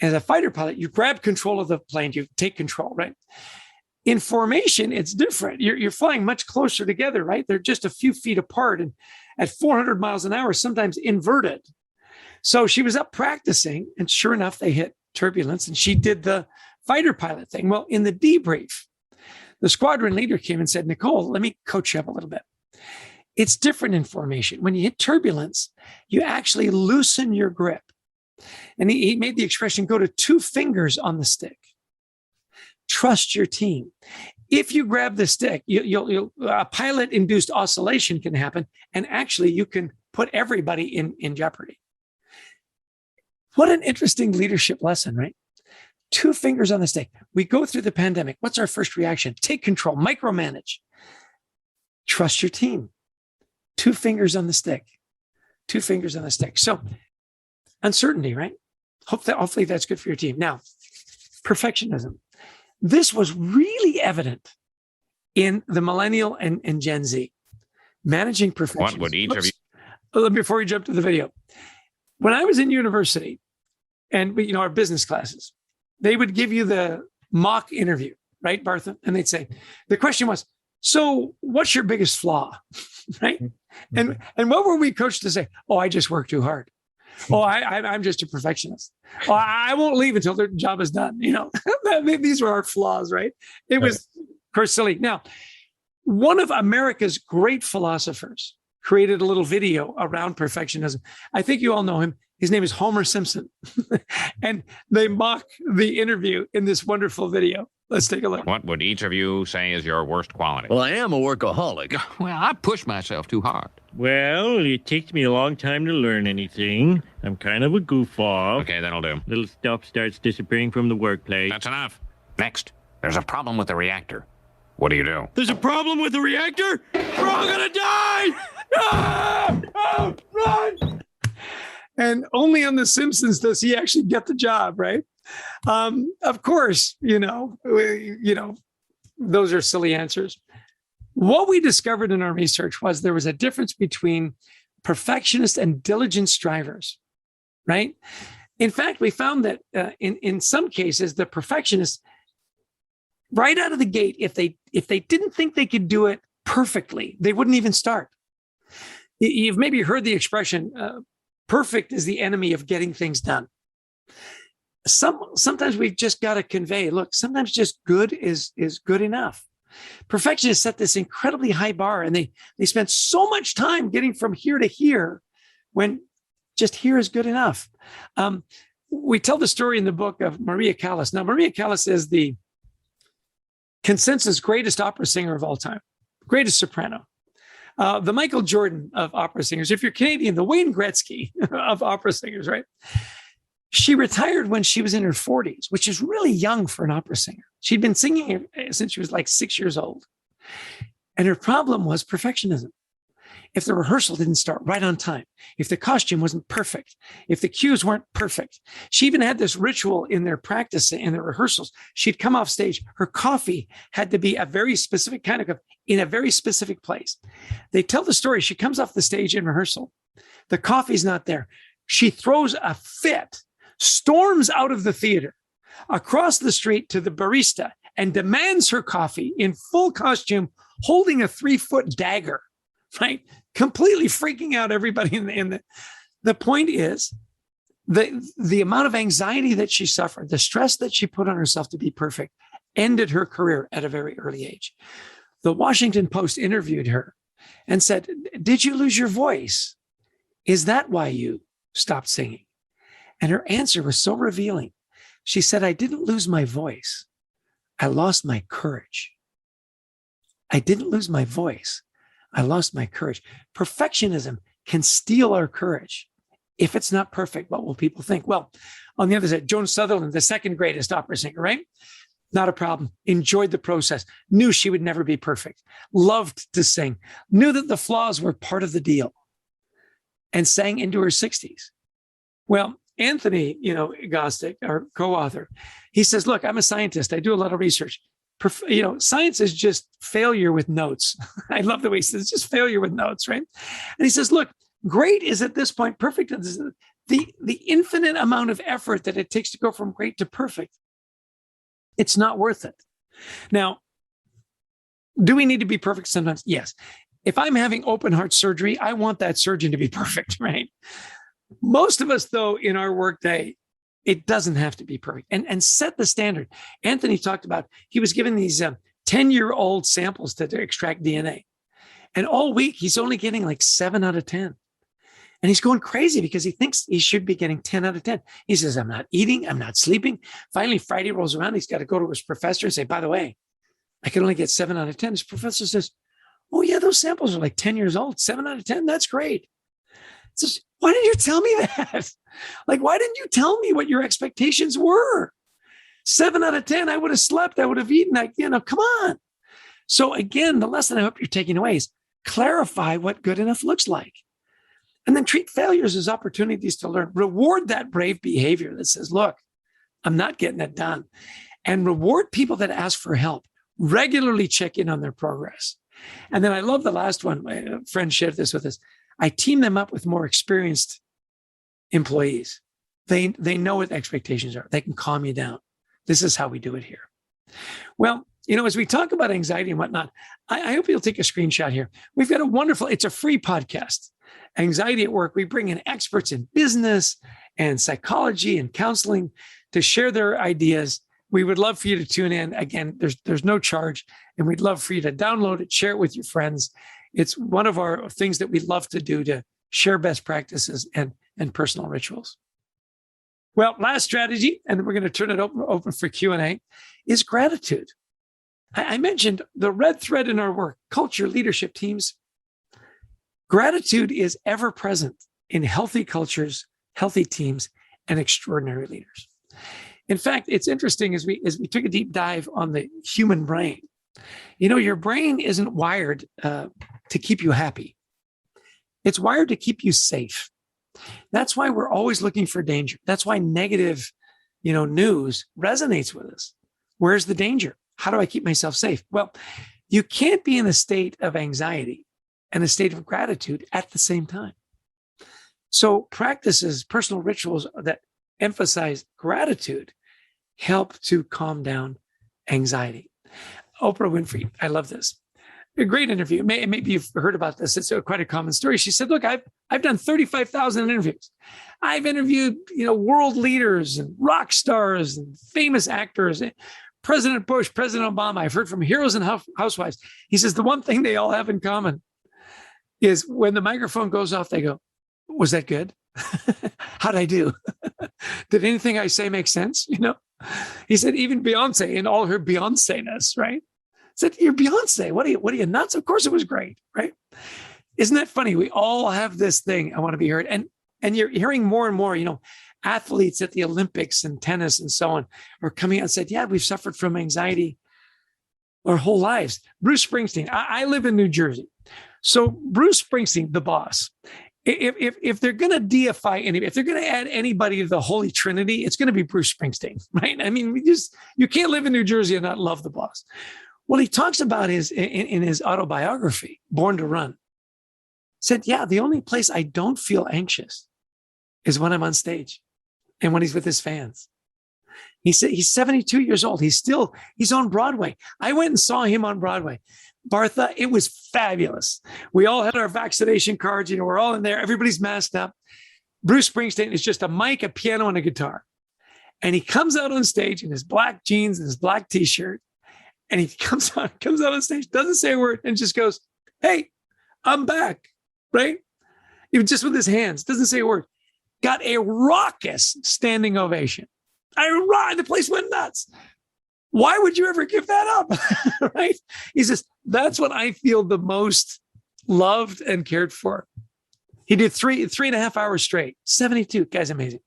as a fighter pilot, you grab control of the plane, you take control, right? In formation, it's different. You're flying much closer together, right? They're just a few feet apart and at 400 miles an hour, sometimes inverted. So she was up practicing, and sure enough, they hit turbulence, and she did the fighter pilot thing. Well, in the debrief, the squadron leader came and said, Nicole, let me coach you up a little bit. It's different in formation. When you hit turbulence, you actually loosen your grip. And he made the expression, go to 2 fingers on the stick. Trust your team. If you grab the stick, a pilot-induced oscillation can happen, and actually you can put everybody in jeopardy. What an interesting leadership lesson, right? 2 fingers on the stick. We go through the pandemic. What's our first reaction? Take control, micromanage. Trust your team. 2 fingers on the stick. 2 fingers on the stick. So uncertainty, right? Hopefully that's good for your team. Now, perfectionism. This was really evident in the millennial and Gen Z. Managing perfectionism. What would each of you? Before we jump to the video. When I was in university, and our business classes, they would give you the mock interview, right, Partha? And they'd say, the question was, so what's your biggest flaw, right? And what were we coached to say? Oh, I just work too hard. Oh, I'm just a perfectionist. Oh, I won't leave until their job is done. These were our flaws, right? It was, of course, silly. Now, one of America's great philosophers created a little video around perfectionism. I think you all know him. His name is Homer Simpson. And they mock the interview in this wonderful video. Let's take a look. What would each of you say is your worst quality? Well, I am a workaholic. Well, I push myself too hard. Well, it takes me a long time to learn anything. I'm kind of a goof off. Okay, that'll do. Little stuff starts disappearing from the workplace. That's enough. Next, there's a problem with the reactor. What do you do? There's a problem with the reactor? We're all gonna die! Run! And only on The Simpsons does he actually get the job, right? Of course, those are silly answers. What we discovered in our research was there was a difference between perfectionists and diligent strivers, right? In fact, we found that in some cases, the perfectionists, right out of the gate, if they didn't think they could do it perfectly, they wouldn't even start. You've maybe heard the expression, perfect is the enemy of getting things done. Sometimes we've just got to convey, look, sometimes just good is good enough. Perfectionists set this incredibly high bar, and they spend so much time getting from here to here when just here is good enough. We tell the story in the book of Maria Callas. Now, Maria Callas is the consensus greatest opera singer of all time, greatest soprano. The Michael Jordan of opera singers. If you're Canadian, the Wayne Gretzky of opera singers, right? She retired when she was in her 40s, which is really young for an opera singer. She'd been singing since she was like 6 years old. And her problem was perfectionism. If the rehearsal didn't start right on time, if the costume wasn't perfect, if the cues weren't perfect, she even had this ritual in their practice, in their rehearsals. She'd come off stage. Her coffee had to be a very specific kind of coffee in a very specific place. They tell the story. She comes off the stage in rehearsal. The coffee's not there. She throws a fit, storms out of the theater, across the street to the barista, and demands her coffee in full costume, holding a 3-foot dagger, right? Completely freaking out everybody the point is the amount of anxiety that she suffered, the stress that she put on herself to be perfect, ended her career at a very early age. The Washington Post interviewed her and said, "Did you lose your voice? Is that why you stopped singing?" And her answer was so revealing. She said, "I didn't lose my voice. I lost my courage. I didn't lose my voice. I lost my courage." Perfectionism can steal our courage. If it's not perfect, what will people think? Well, on the other side, Joan Sutherland, the second greatest opera singer, right? Not a problem. Enjoyed the process. Knew she would never be perfect. Loved to sing. Knew that the flaws were part of the deal. And sang into her 60s. Well, Anthony, Gostick, our co-author, he says, "Look, I'm a scientist. I do a lot of research. Science is just failure with notes." I love the way he says, just failure with notes, right? And he says, "Look, great is at this point perfect. The infinite amount of effort that it takes to go from great to perfect. It's not worth it." Now, do we need to be perfect sometimes? Yes. If I'm having open heart surgery, I want that surgeon to be perfect, right? Most of us, though, in our workday, it doesn't have to be perfect. And set the standard. Anthony talked about, he was given these 10-year-old samples to extract DNA. And all week, he's only getting like 7 out of 10. And he's going crazy because he thinks he should be getting 10 out of 10. He says, "I'm not eating, I'm not sleeping." Finally, Friday rolls around. He's got to go to his professor and say, "By the way, I can only get 7 out of 10. His professor says, "Oh yeah, those samples are like 10 years old. 7 out of 10, that's great." Says, "Why didn't you tell me that? Like, why didn't you tell me what your expectations were? 7 out of 10, I would have slept, I would have eaten, come on." So again, the lesson I hope you're taking away is clarify what good enough looks like. And then treat failures as opportunities to learn. Reward that brave behavior that says, "Look, I'm not getting it done." And reward people that ask for help. Regularly check in on their progress. And then I love the last one. My friend shared this with us. I team them up with more experienced employees. They know what expectations are. They can calm you down. This is how we do it here. Well, as we talk about anxiety and whatnot, I hope you'll take a screenshot here. We've got it's a free podcast. Anxiety at Work, we bring in experts in business and psychology and counseling to share their ideas. We would love for you to tune in. Again, there's no charge, and we'd love for you to download it, share it with your friends. It's one of our things that we love to do, to share best practices and personal rituals. Well, last strategy, and we're going to turn it open for Q&A, is gratitude. I mentioned the red thread in our work, culture, leadership, teams. Gratitude is ever present in healthy cultures, healthy teams, and extraordinary leaders. In fact, it's interesting as we took a deep dive on the human brain. You know, your brain isn't wired to keep you happy. It's wired to keep you safe. That's why we're always looking for danger. That's why negative, news resonates with us. Where's the danger? How do I keep myself safe? Well, you can't be in a state of anxiety and a state of gratitude at the same time. So practices, personal rituals that emphasize gratitude help to calm down anxiety. Oprah Winfrey, I love this. A great interview. Maybe you've heard about this. It's quite a common story. She said, look, I've done 35,000 interviews. I've interviewed, world leaders and rock stars and famous actors, President Bush, President Obama. I've heard from heroes and housewives. He says, the one thing they all have in common is when the microphone goes off, they go, was that good? How'd I do? Did anything I say make sense? He said, even Beyonce in all her Beyonce-ness, right? Said, you're Beyonce. What are you nuts? Of course it was great, right? Isn't that funny? We all have this thing. I want to be heard. And you're hearing more and more, athletes at the Olympics and tennis and so on are coming out and said, yeah, we've suffered from anxiety our whole lives. Bruce Springsteen, I live in New Jersey. So Bruce Springsteen, the boss, if they're going to deify anybody, if they're going to add anybody to the Holy Trinity, it's going to be Bruce Springsteen, right? I mean, you can't live in New Jersey and not love the boss. Well, he talks about in his autobiography, Born to Run, said, yeah, the only place I don't feel anxious is when I'm on stage and when he's with his fans. He said he's 72 years old. He's on Broadway. I went and saw him on Broadway. Partha, it was fabulous. We all had our vaccination cards. We're all in there. Everybody's masked up. Bruce Springsteen is just a mic, a piano, and a guitar. And he comes out on stage in his black jeans and his black T-shirt. And he comes out on stage, doesn't say a word, and just goes, hey, I'm back, right? Even just with his hands, doesn't say a word. Got a raucous standing ovation. The place went nuts. Why would you ever give that up, right? He says, that's when I feel the most loved and cared for. He did three and a half hours straight, 72, guy's amazing.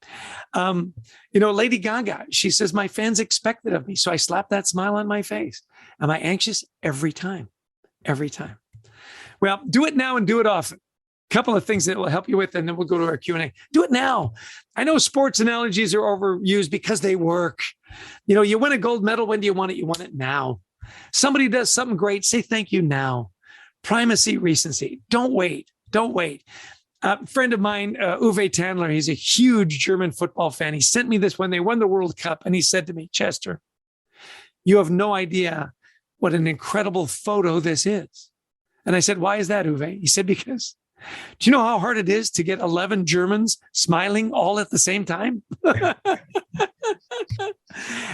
Lady Gaga, she says, my fans expect it of me. So I slap that smile on my face. Am I anxious? Every time. Well, do it now and do it often. Couple of things that will help you with, and then we'll go to our Q&A. Do it now. I know sports analogies are overused because they work. You win a gold medal. When do you want it? You want it now. Somebody does something great. Say thank you now. Primacy, recency. Don't wait. A friend of mine, Uwe Tandler, he's a huge German football fan. He sent me this when they won the World Cup, and he said to me, Chester, you have no idea what an incredible photo this is. And I said, why is that, Uwe? He said, because do you know how hard it is to get 11 Germans smiling all at the same time?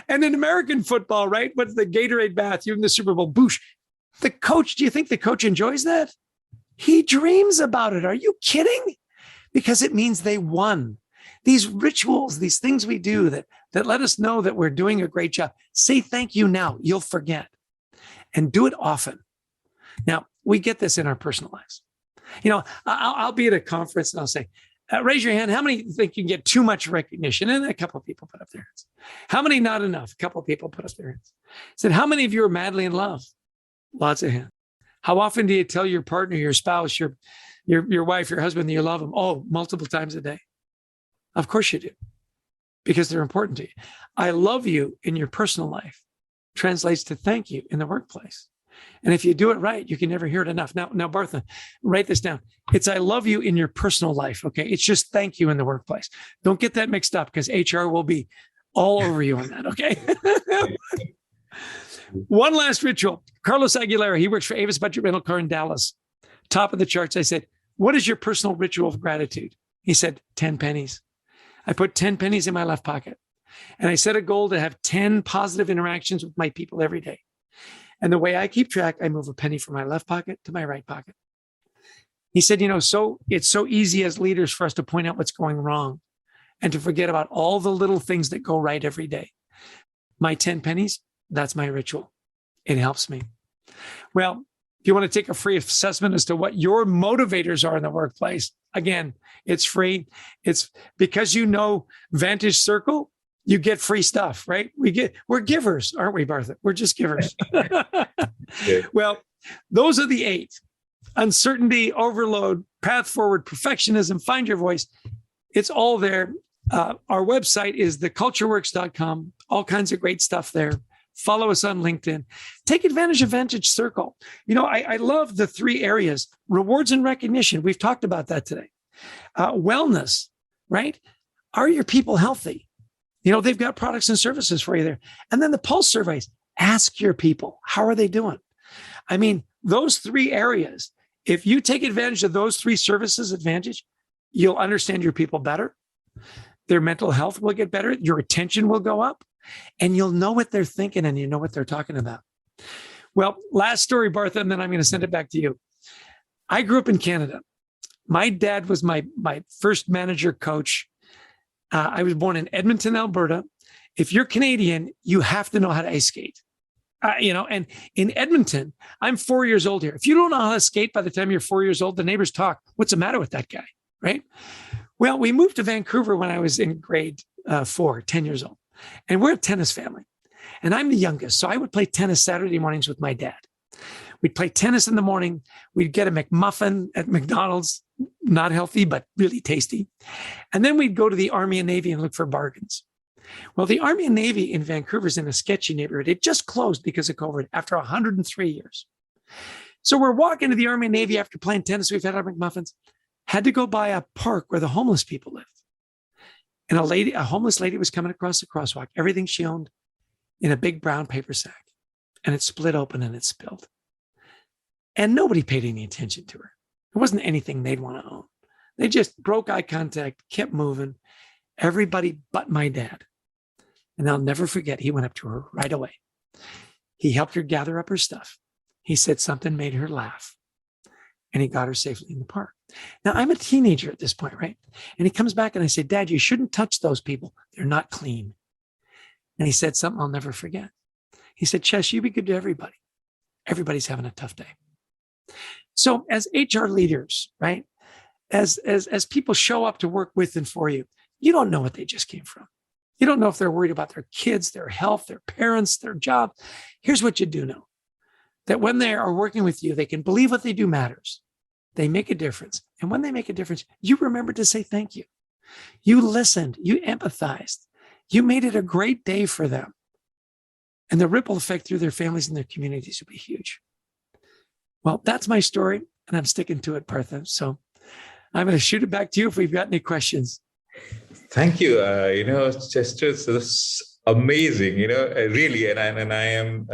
And in American football, right? What's the Gatorade bath? You're in the Super Bowl. Boosh. The coach, do you think the coach enjoys that? He dreams about it. Are you kidding? Because it means they won. These rituals, these things we do that let us know that we're doing a great job. Say thank you now. You'll forget. And do it often. Now, we get this in our personal lives. I'll be at a conference and I'll say, raise your hand. How many think you can get too much recognition? And a couple of people put up their hands. How many not enough? A couple of people put up their hands. I said, how many of you are madly in love? Lots of hands. How often do you tell your partner, your spouse, your wife, your husband that you love them? Oh, multiple times a day. Of course you do, because they're important to you. I love you in your personal life translates to thank you in the workplace. And if you do it right, you can never hear it enough. Now, Partha, write this down. It's I love you in your personal life, okay? It's just thank you in the workplace. Don't get that mixed up because HR will be all over you on that, okay? One last ritual. Carlos Aguilera, he works for Avis Budget Rental Car in Dallas. Top of the charts. I said, what is your personal ritual of gratitude? He said, 10 pennies. I put 10 pennies in my left pocket. And I set a goal to have 10 positive interactions with my people every day. And the way I keep track, I move a penny from my left pocket to my right pocket. He said, so it's so easy as leaders for us to point out what's going wrong and to forget about all the little things that go right every day. My 10 pennies, that's my ritual. It helps me. Well, if you want to take a free assessment as to what your motivators are in the workplace, again, it's free. It's because Vantage Circle, you get free stuff, right? We're givers, aren't we, Partha? We're just givers. Yeah. Well, those are the 8. Uncertainty, overload, path forward, perfectionism, find your voice. It's all there. Our website is thecultureworks.com. All kinds of great stuff there. Follow us on LinkedIn. Take advantage of Vantage Circle. I love the 3 areas: rewards and recognition. We've talked about that today. Wellness, right? Are your people healthy? They've got products and services for you there. And then the pulse surveys. Ask your people, how are they doing? I mean, those 3 areas, if you take advantage of those 3 services at Vantage, you'll understand your people better. Their mental health will get better. Your attention will go up. And you'll know what they're thinking and you know what they're talking about. Well, last story, Partha, and then I'm going to send it back to you. I grew up in Canada. My dad was my first manager coach. I was born in Edmonton, Alberta. If you're Canadian, you have to know how to ice skate. And in Edmonton, I'm 4 years old here. If you don't know how to skate by the time you're 4 years old, the neighbors talk, what's the matter with that guy, right? Well, we moved to Vancouver when I was in grade 4, 10 years old. And we're a tennis family. And I'm the youngest. So I would play tennis Saturday mornings with my dad. We'd play tennis in the morning. We'd get a McMuffin at McDonald's, not healthy, but really tasty. And then we'd go to the Army and Navy and look for bargains. Well, the Army and Navy in Vancouver is in a sketchy neighborhood. It just closed because of COVID after 103 years. So we're walking to the Army and Navy after playing tennis. We've had our McMuffins. Had to go by a park where the homeless people lived. And a homeless lady was coming across the crosswalk, everything she owned in a big brown paper sack. And it split open and it spilled. And nobody paid any attention to her. It wasn't anything they'd want to own. They just broke eye contact, kept moving. Everybody but my dad. And I'll never forget, he went up to her right away. He helped her gather up her stuff. He said something made her laugh. And he got her safely in the park. Now, I'm a teenager at this point, right? And he comes back and I say, Dad, you shouldn't touch those people. They're not clean. And he said something I'll never forget. He said, Chess, you be good to everybody. Everybody's having a tough day. So as HR leaders, right? As people show up to work with and for you, you don't know what they just came from. You don't know if they're worried about their kids, their health, their parents, their job. Here's what you do know. That when they are working with you, they can believe what they do matters. They make a difference. And when they make a difference, you remember to say thank you. You listened. You empathized. You made it a great day for them. And the ripple effect through their families and their communities will be huge. Well, that's my story, and I'm sticking to it, Partha. So I'm going to shoot it back to you if we've got any questions. Thank you. Chester, so this amazing, really. And I am,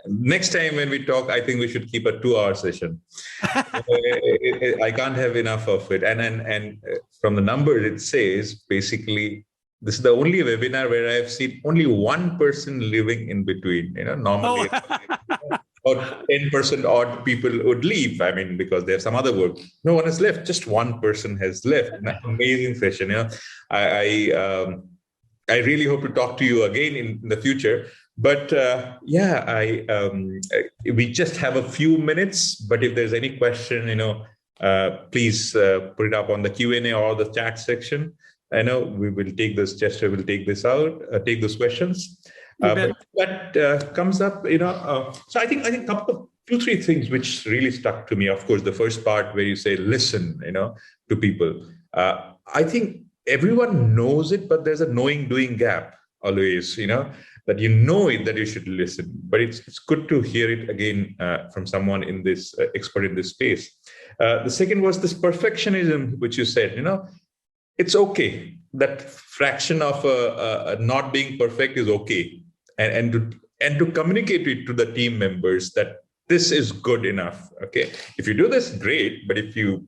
next time when we talk, I think we should keep a 2-hour session. I can't have enough of it. And from the numbers, it says, basically, this is the only webinar where I've seen only one person living in between, normally. Or 10% odd people would leave. I mean, because they have some other work. No one has left. Just one person has left. An amazing session. I really hope to talk to you again in the future. But we just have a few minutes. But if there's any question, please put it up on the Q&A or the chat section. I know we will take this. Chester will take this out. Take those questions. But that comes up, so I think a couple of 2-3 things which really stuck to me. Of course, the first part where you say listen, to people. I think everyone knows it, but there's a knowing doing gap always, that it, that you should listen. But it's good to hear it again from someone in this expert in this space. The second was this perfectionism, which you said, it's okay. That fraction of not being perfect is okay. And to communicate it to the team members that this is good enough. Okay. If you do this, great. But if you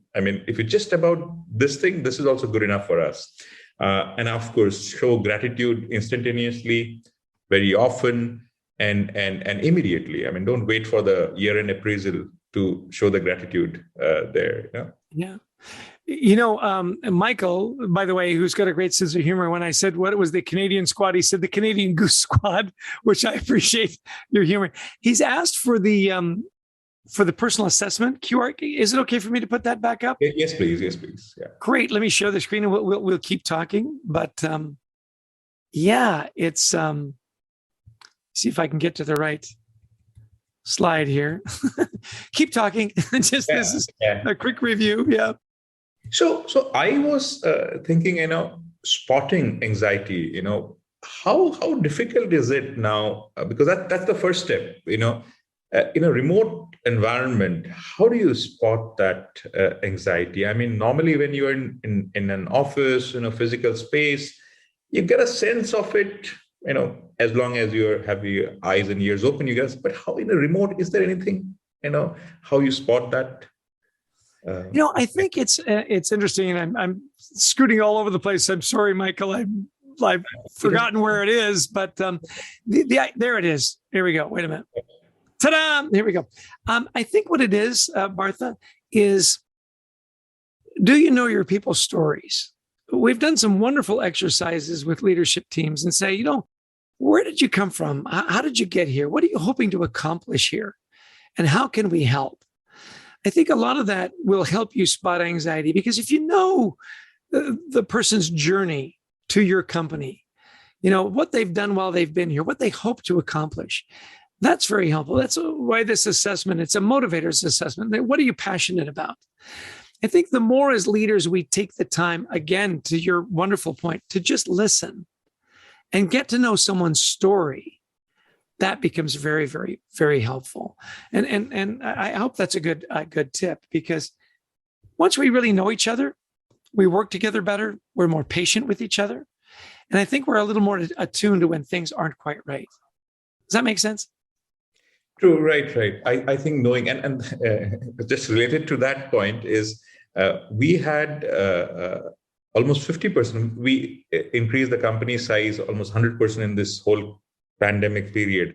just about this thing, this is also good enough for us. And of course, show gratitude instantaneously, very often, and immediately. I mean, don't wait for the year-end appraisal to show the gratitude there. Yeah. Michael, by the way, who's got a great sense of humor, when I said what was the Canadian squad, he said the Canadian Goose Squad, which I appreciate your humor. He's asked for the personal assessment QR. Is it okay for me to put that back up? Yes, please. Yes, please. Yeah. Great. Let me share the screen and we'll keep talking. But it's see if I can get to the right slide here. Keep talking. This is a quick review. Yeah. So I was thinking, spotting anxiety, how difficult is it now? Because that's the first step, in a remote environment. How do you spot that anxiety? I mean, normally when you're in an office, in a physical space, you get a sense of it, as long as you have your eyes and ears open, you guys. But how in a remote, is there anything, how you spot that? I think it's interesting, and I'm scooting all over the place. I'm sorry, Michael. I've forgotten where it is, but there it is. Here we go. Wait a minute. Ta-da! Here we go. I think what it is, Partha, is, do you know your people's stories? We've done some wonderful exercises with leadership teams and say, where did you come from? How did you get here? What are you hoping to accomplish here? And how can we help? I think a lot of that will help you spot anxiety, because if you know the person's journey to your company, what they've done while they've been here, what they hope to accomplish, that's very helpful. That's why this assessment, it's a motivators assessment. What are you passionate about? I think the more as leaders we take the time, again, to your wonderful point, to just listen and get to know someone's story, that becomes very, very, very helpful. And I hope that's a good tip, because once we really know each other, we work together better. We're more patient with each other. And I think we're a little more attuned to when things aren't quite right. Does that make sense? True, right. I think knowing, and just related to that point is, we had almost 50%. We increased the company size almost 100% in this whole pandemic period.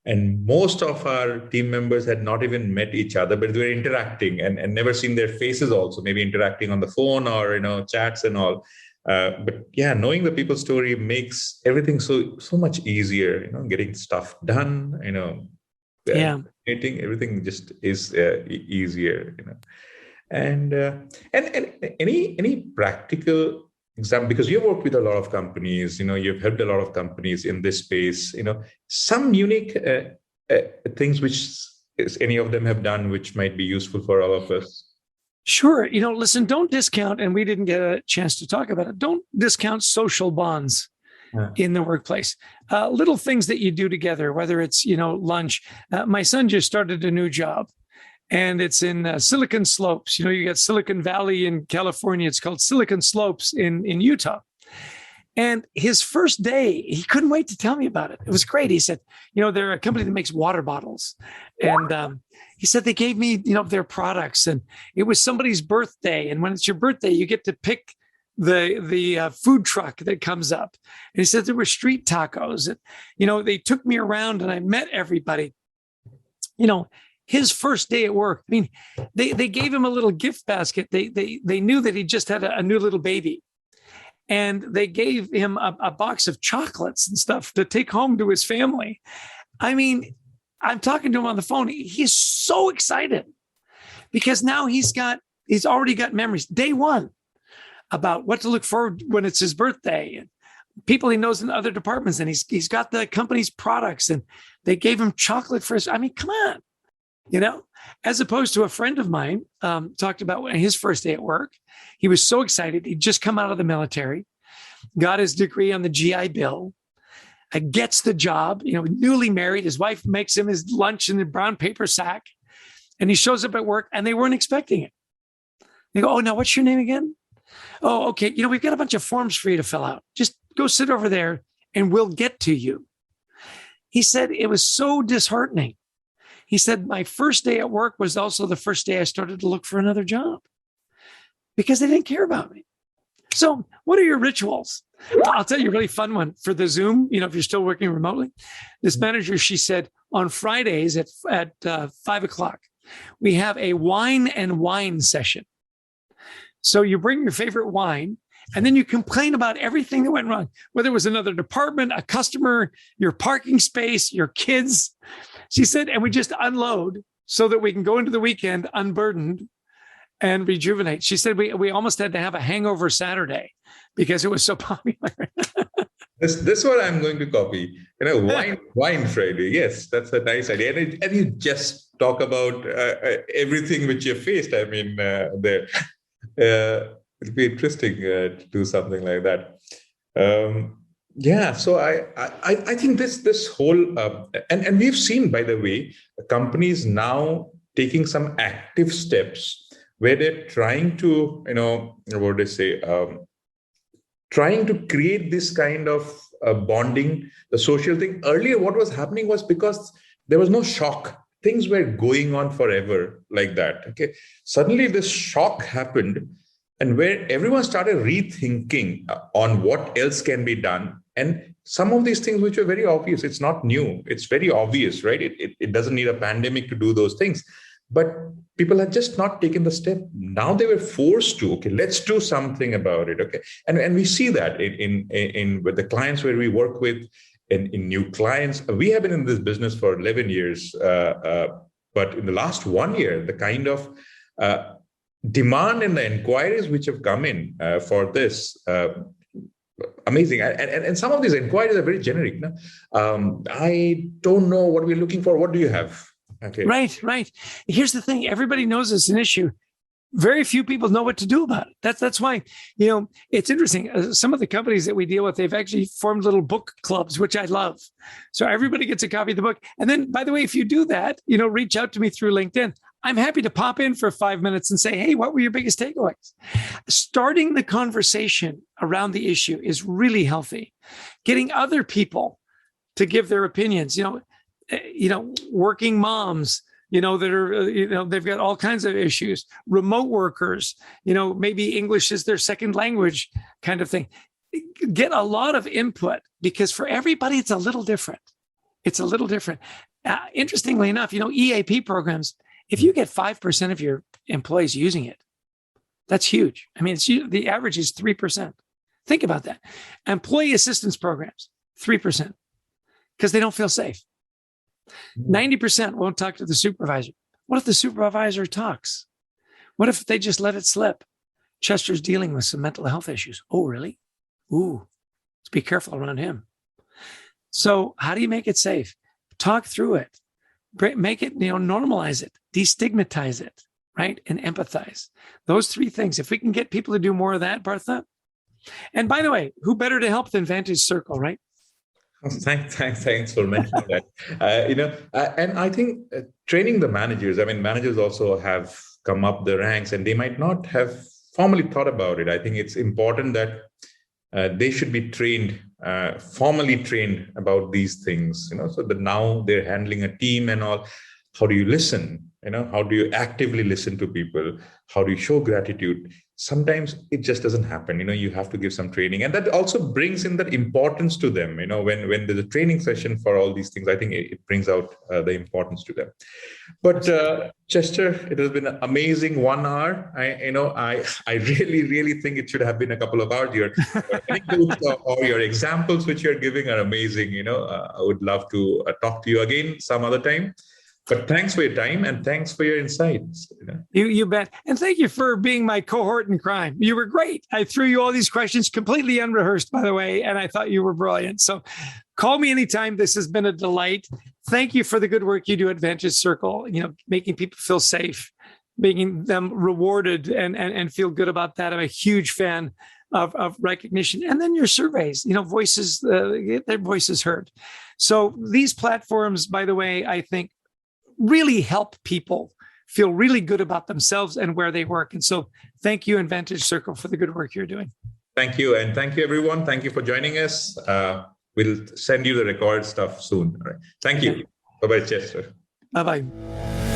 And most of our team members had not even met each other, but they were interacting and never seen their faces also, maybe interacting on the phone or, chats and all. But yeah, knowing the people's story makes everything so much easier, getting stuff done, everything just is easier, And any practical example, because you've worked with a lot of companies, you've helped a lot of companies in this space, some unique things which any of them have done, which might be useful for all of us. Sure. Listen, don't discount, and we didn't get a chance to talk about it, don't discount social bonds in the workplace. Little things that you do together, whether it's, lunch. My son just started a new job, and it's in Silicon Slopes. You got Silicon Valley in California. It's called Silicon Slopes in Utah. And his first day, he couldn't wait to tell me about it. It was great. He said, they're a company that makes water bottles. And he said they gave me, their products. And it was somebody's birthday. And when it's your birthday, you get to pick the food truck that comes up. And he said there were street tacos. And, they took me around and I met everybody. His first day at work, I mean, they gave him a little gift basket. They knew that he just had a new little baby. And they gave him a box of chocolates and stuff to take home to his family. I mean, I'm talking to him on the phone. He's so excited because now he's already got memories, day one, about what to look forward when it's his birthday, and people he knows in other departments. And he's got the company's products, and they gave him chocolate for his, I mean, come on. As opposed to a friend of mine talked about his first day at work. He was so excited. He'd just come out of the military, got his degree on the GI Bill, gets the job, newly married. His wife makes him his lunch in the brown paper sack, and he shows up at work and they weren't expecting it. They go, "Oh, now what's your name again?" "Oh, okay. We've got a bunch of forms for you to fill out. Just go sit over there and we'll get to you." He said it was so disheartening. He said, my first day at work was also the first day I started to look for another job because they didn't care about me. So what are your rituals? I'll tell you a really fun one for the Zoom. If you're still working remotely, this manager, she said, on Fridays at 5:00, we have a wine and wine session. So you bring your favorite wine and then you complain about everything that went wrong, whether it was another department, a customer, your parking space, your kids. She said, and we just unload so that we can go into the weekend unburdened and rejuvenate. She said we almost had to have a hangover Saturday because it was so popular. This one I'm going to copy. Wine Friday. Yes, that's a nice idea. And you just talk about everything which you faced. I mean, there. It'd be interesting to do something like that. So I think this whole and we've seen, by the way, companies now taking some active steps where they're trying to, trying to create this kind of bonding, the social thing. Earlier, what was happening was because there was no shock. Things were going on forever like that. Okay, suddenly this shock happened, and where everyone started rethinking on what else can be done. And some of these things which are very obvious, it's not new, it's very obvious, right? It doesn't need a pandemic to do those things. But people had just not taken the step. Now they were forced to, okay, let's do something about it. Okay. And we see that in with the clients where we work with, in new clients. We have been in this business for 11 years. But in the last 1 year, the kind of demand and the inquiries which have come in for this, amazing. And some of these inquiries are very generic. I don't know what we're looking for. What do you have? Okay. Right. Here's the thing. Everybody knows it's an issue. Very few people know what to do about it. That's why, it's interesting. Some of the companies that we deal with, they've actually formed little book clubs, which I love. So everybody gets a copy of the book. And then, by the way, if you do that, reach out to me through LinkedIn. I'm happy to pop in for 5 minutes and say, hey, what were your biggest takeaways? Starting the conversation around the issue is really healthy. Getting other people to give their opinions, working moms, that are, they've got all kinds of issues, remote workers, maybe English is their second language kind of thing. Get a lot of input because for everybody, it's a little different. Interestingly enough, EAP programs, if you get 5% of your employees using it, that's huge. I mean, the average is 3%. Think about that. Employee assistance programs, 3%, because they don't feel safe. 90% won't talk to the supervisor. What if the supervisor talks? What if they just let it slip? Chester's dealing with some mental health issues. Oh, really? Ooh, let's be careful around him. So how do you make it safe? Talk through it. Make it, normalize it, de-stigmatize it, right? And empathize. Those three things. If we can get people to do more of that, Partha. And by the way, who better to help than Vantage Circle, right? Thanks for mentioning that. And I think training the managers, managers also have come up the ranks and they might not have formally thought about it. I think it's important that they should be trained, formally trained about these things, so that now they're handling a team and all. How do you listen? How do you actively listen to people? How do you show gratitude? Sometimes it just doesn't happen. You have to give some training, and that also brings in that importance to them. When there's a training session for all these things, I think it brings out the importance to them. But Chester, it has been an amazing 1 hour. I really think it should have been a couple of hours. Your anecdotes or your examples which you're giving are amazing. I would love to talk to you again some other time. But thanks for your time and thanks for your insights. You bet. And thank you for being my cohort in crime. You were great. I threw you all these questions completely unrehearsed, by the way, and I thought you were brilliant. So call me anytime. This has been a delight. Thank you for the good work you do at Vantage Circle, making people feel safe, making them rewarded and feel good about that. I'm a huge fan of recognition. And then your surveys, voices, get their voices heard. So these platforms, by the way, I think, really help people feel really good about themselves and where they work. And so thank you and Vantage Circle for the good work you're doing. Thank you. And thank you, everyone. Thank you for joining us. We'll send you the record stuff soon. All right. Thank you. Bye-bye, Chester. Bye-bye.